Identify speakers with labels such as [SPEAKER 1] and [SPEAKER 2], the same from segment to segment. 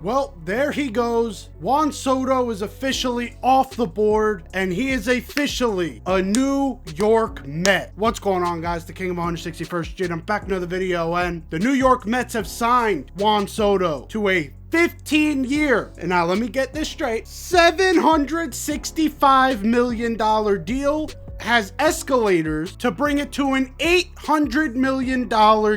[SPEAKER 1] Well, there he goes. Juan Soto is officially off the board, and he is officially a New York Met. What's going on, guys? The king of 161st Jit. I'm back in another video, and the New York Mets have signed Juan Soto to a 15-year, and now let me get this straight, $765 million deal. Has escalators to bring it to an $800 million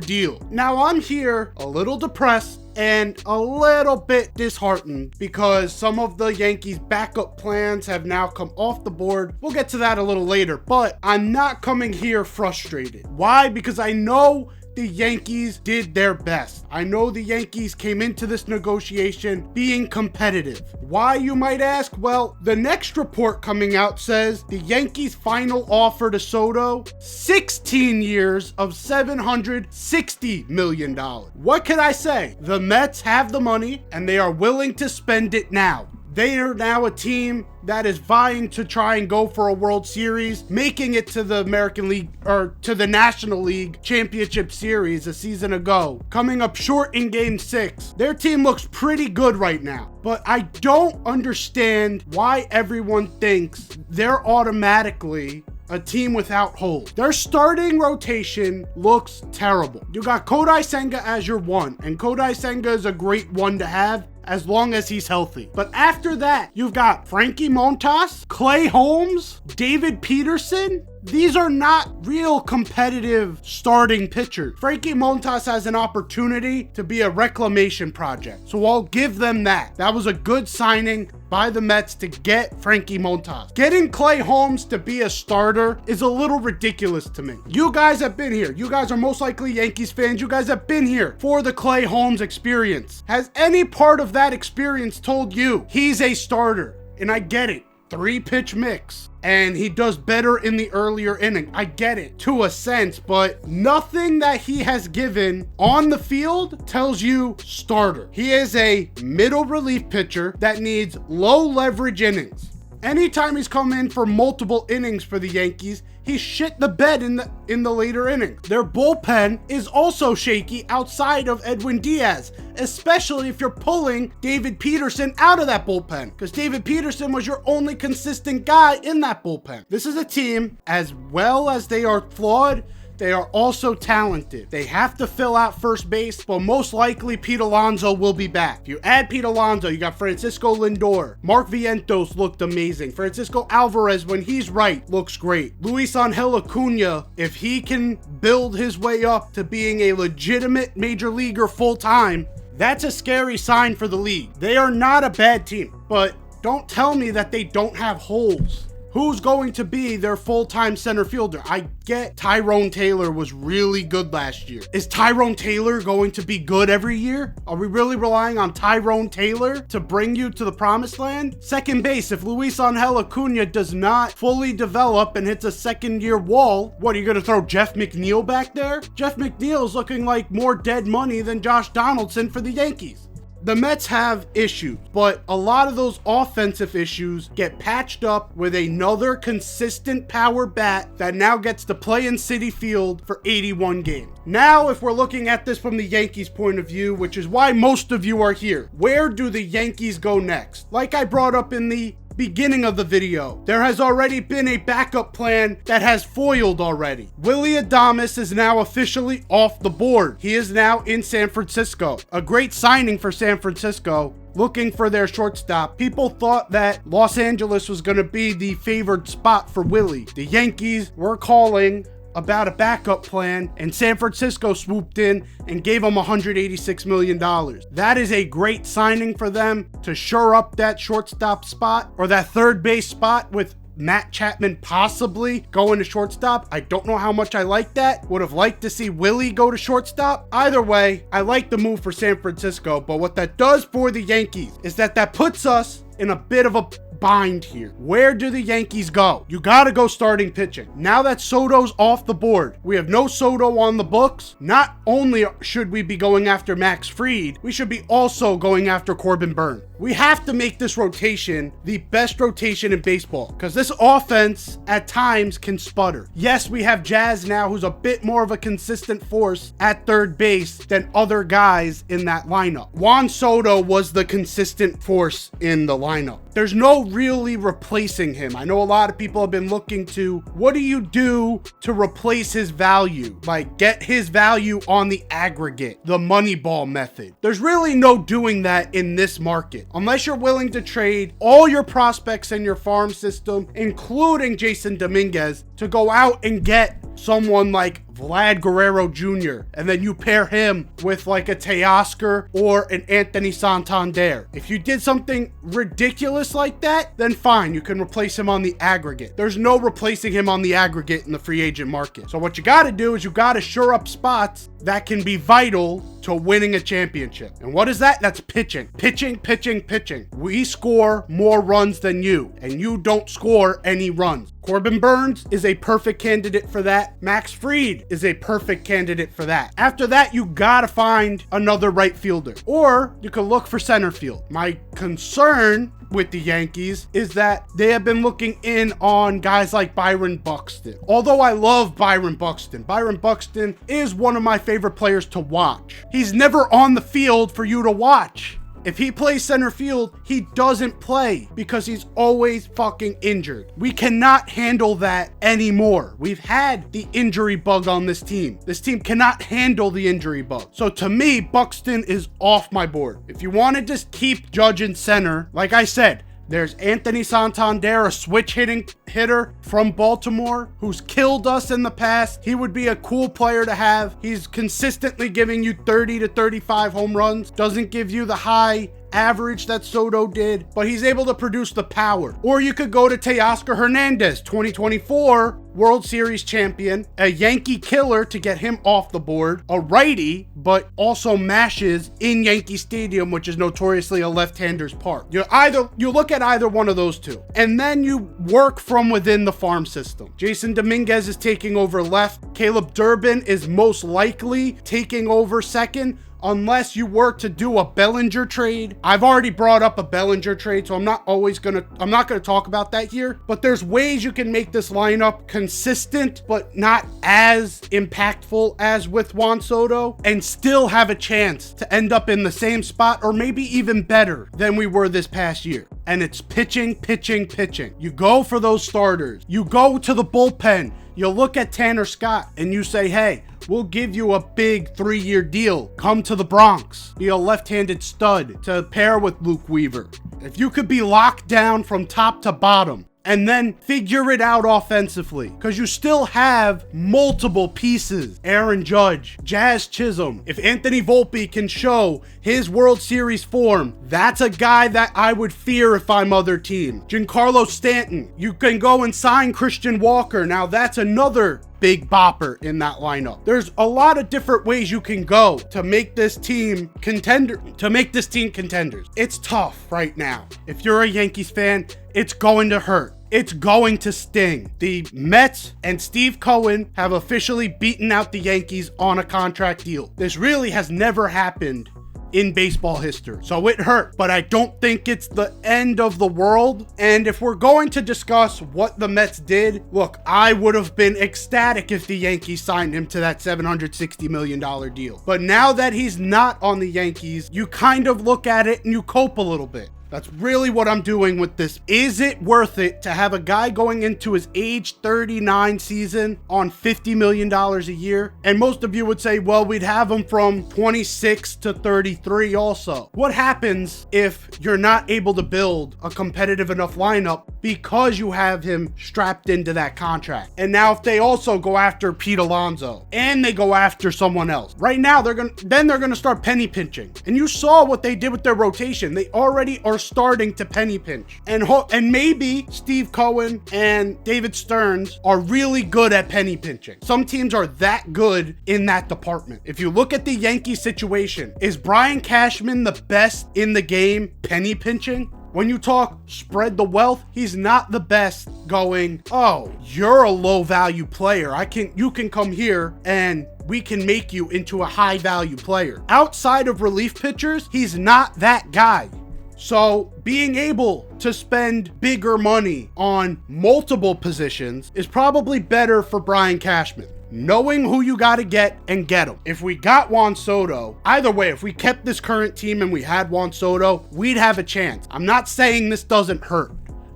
[SPEAKER 1] deal. Now I'm here a little depressed and a little bit disheartened because some of the Yankees backup plans have now come off the board. We'll get to that a little later, but I'm not coming here frustrated. Why? Because I know the Yankees did their best. I know the Yankees came into this negotiation being competitive. Why, you might ask? Well, the next report coming out says the Yankees' final offer to Soto, 16 years of $760 million. What can I say? The Mets have the money and they are willing to spend it now. They are now a team that is vying to try and go for a World Series, making it to the American League or to the National League Championship Series a season ago, coming up short in Game 6. Their team looks pretty good right now, but I don't understand why everyone thinks they're automatically a team without holes. Their starting rotation looks terrible. You got Kodai Senga as your one, and Kodai Senga is a great one to have as long as he's healthy. But after that, you've got Frankie Montas, Clay Holmes, David Peterson. These are not real competitive starting pitchers. Frankie Montas has an opportunity to be a reclamation project, so I'll give them that. That was a good signing by the Mets to get Frankie Montas. Getting Clay Holmes to be a starter is a little ridiculous to me. You guys have been here. You guys are most likely Yankees fans. You guys have been here for the Clay Holmes experience. Has any part of that experience told you he's a starter? And I get it. 3-pitch mix, and he does better in the earlier inning. I get it to a sense, but nothing that he has given on the field tells you starter. He is a middle relief pitcher that needs low leverage innings. Anytime he's come in for multiple innings for the Yankees, he shit the bed in the later innings. Their bullpen is also shaky outside of Edwin Diaz, especially if you're pulling David Peterson out of that bullpen, because David Peterson was your only consistent guy in that bullpen. This is a team, as well as they are flawed, they are also talented. They have to fill out first base, but most likely Pete Alonso will be back. If you add Pete Alonso, you got Francisco Lindor. Mark Vientos looked amazing. Francisco Alvarez, when he's right, looks great. Luis Angel Acuna, if he can build his way up to being a legitimate major leaguer full-time, that's a scary sign for the league. They are not a bad team, but don't tell me that they don't have holes. Who's going to be their full-time center fielder? I get Tyrone Taylor was really good last year. Is Tyrone Taylor going to be good every year? Are we really relying on Tyrone Taylor to bring you to the promised land? Second base, if Luis Angel Acuna does not fully develop and hits a second-year wall, what, are you going to throw Jeff McNeil back there? Jeff McNeil is looking like more dead money than Josh Donaldson for the Yankees. The Mets have issues, but a lot of those offensive issues get patched up with another consistent power bat that now gets to play in Citi Field for 81 games. Now, if we're looking at this from the Yankees' point of view, which is why most of you are here, where do the Yankees go next? Like I brought up in the beginning of the video, there has already been a backup plan that has foiled already. Willy Adames is now officially off the board. He is now in San Francisco. A great signing for San Francisco, looking for their shortstop. People thought that Los Angeles was going to be the favored spot for Willy. The Yankees were calling about a backup plan, and San Francisco swooped in and gave them $186 million. That is a great signing for them to shore up that shortstop spot or that third base spot with Matt Chapman possibly going to shortstop. I don't know how much I like that. Would have liked to see Willie go to shortstop. Either way, I like the move for San Francisco, but what that does for the Yankees is that puts us in a bit of a bind here. Where do the Yankees go? You gotta go starting pitching. Now that Soto's off the board, we have no Soto on the books. Not only should we be going after Max Fried, we should be also going after Corbin Burnes. We have to make this rotation the best rotation in baseball because this offense at times can sputter. Yes, we have Jazz now, who's a bit more of a consistent force at third base than other guys in that lineup. Juan Soto was the consistent force in the lineup. There's no really replacing him. I know a lot of people have been looking to, what do you do to replace his value? Like, get his value on the aggregate, the Moneyball method. There's really no doing that in this market. Unless you're willing to trade all your prospects in your farm system, including Jason Dominguez, to go out and get someone like Vlad Guerrero Jr. and then you pair him with like a Teoscar or an Anthony Santander. If you did something ridiculous like that, then fine, you can replace him on the aggregate. There's no replacing him on the aggregate in the free agent market. So what you got to do is you got to shore up spots that can be vital to winning a championship. And what is that? That's pitching. Pitching, pitching, pitching. We score more runs than you, and you don't score any runs. Corbin Burnes is a perfect candidate for that. Max Fried is a perfect candidate for that. After that, you gotta find another right fielder, or you could look for center field. My concern with the Yankees is that they have been looking in on guys like Byron Buxton. Although I love Byron Buxton is one of my favorite players to watch. He's never on the field for you to watch. If he plays center field, he doesn't play because he's always fucking injured. We cannot handle that anymore. We've had the injury bug on this team. This team cannot handle the injury bug. So to me, Buxton is off my board. If you want to just keep Judge in center, like I said, there's Anthony Santander, a switch hitting hitter from Baltimore who's killed us in the past. He would be a cool player to have. He's consistently giving you 30 to 35 home runs. Doesn't give you the high average that Soto did, but he's able to produce the power. Or you could go to Teoscar Hernandez, 2024 World Series champion, a Yankee killer to get him off the board, a righty, but also mashes in Yankee Stadium, which is notoriously a left-hander's park. You look at either one of those two, and then you work from within the farm system. Jason Dominguez is taking over left. Caleb Durbin is most likely taking over second, unless you were to do a Bellinger trade. I've already brought up a Bellinger trade, so I'm not gonna talk about that here, but there's ways you can make this lineup consistent, but not as impactful as with Juan Soto, and still have a chance to end up in the same spot, or maybe even better than we were this past year. And it's pitching, pitching, pitching. You go for those starters. You go to the bullpen. You look at Tanner Scott and you say, hey, we'll give you a big 3-year deal. Come to the Bronx. Be a left-handed stud to pair with Luke Weaver. If you could be locked down from top to bottom and then figure it out offensively, because you still have multiple pieces. Aaron Judge, Jazz Chisholm. If Anthony Volpe can show his World Series form, that's a guy that I would fear if I'm other team. Giancarlo Stanton. You can go and sign Christian Walker. Now that's another big bopper in that lineup. There's a lot of different ways you can go to make this team contenders. It's tough right now. If you're a Yankees fan, it's going to hurt. It's going to sting. The Mets and Steve Cohen have officially beaten out the Yankees on a contract deal. This really has never happened in baseball history. So it hurt, but I don't think it's the end of the world. And if we're going to discuss what the Mets did, look, I would have been ecstatic if the Yankees signed him to that $760 million deal. But now that he's not on the Yankees, you kind of look at it and you cope a little bit. That's really what I'm doing with this. Is it worth it to have a guy going into his age 39 season on $50 million a year? And most of you would say, well, we'd have him from 26 to 33 also. What happens if you're not able to build a competitive enough lineup because you have him strapped into that contract? And now if they also go after Pete Alonso and they go after someone else, right now they're gonna start penny pinching. And you saw what they did with their rotation. They already are starting to penny pinch, and maybe Steve Cohen and David Stearns are really good at penny pinching. Some teams are that good in that department. If you look at the Yankee situation, is Brian Cashman the best in the game penny pinching? When you talk spread the wealth, he's not the best going, oh, you're a low value player. You can come here and we can make you into a high value player. Outside of relief pitchers, he's not that guy. So being able to spend bigger money on multiple positions is probably better for Brian Cashman. Knowing who you got to get and get him. If we got Juan Soto, either way, if we kept this current team and we had Juan Soto, we'd have a chance. I'm not saying this doesn't hurt,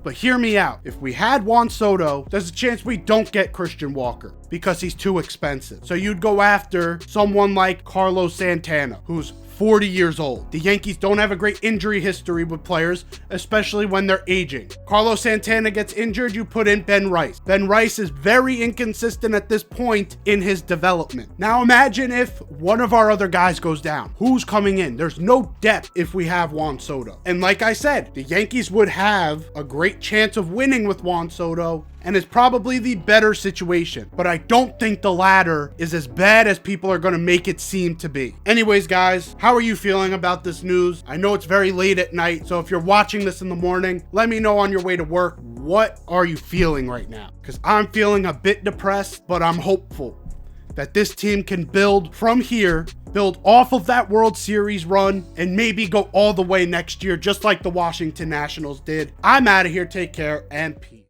[SPEAKER 1] but hear me out. If we had Juan Soto, there's a chance we don't get Christian Walker because he's too expensive. So you'd go after someone like Carlos Santana, who's 40 years old. The Yankees don't have a great injury history with players, especially when they're aging. Carlos Santana gets injured, you put in Ben Rice. Ben Rice is very inconsistent at this point in his development. Now imagine if one of our other guys goes down. Who's coming in? There's no depth if we have Juan Soto. And like I said, the Yankees would have a great chance of winning with Juan Soto, and it's probably the better situation. But I don't think the latter is as bad as people are gonna make it seem to be. Anyways, guys, how are you feeling about this news? I know it's very late at night, so if you're watching this in the morning, let me know on your way to work, what are you feeling right now? Because I'm feeling a bit depressed, but I'm hopeful that this team can build from here, build off of that World Series run, and maybe go all the way next year, just like the Washington Nationals did. I'm out of here. Take care and peace.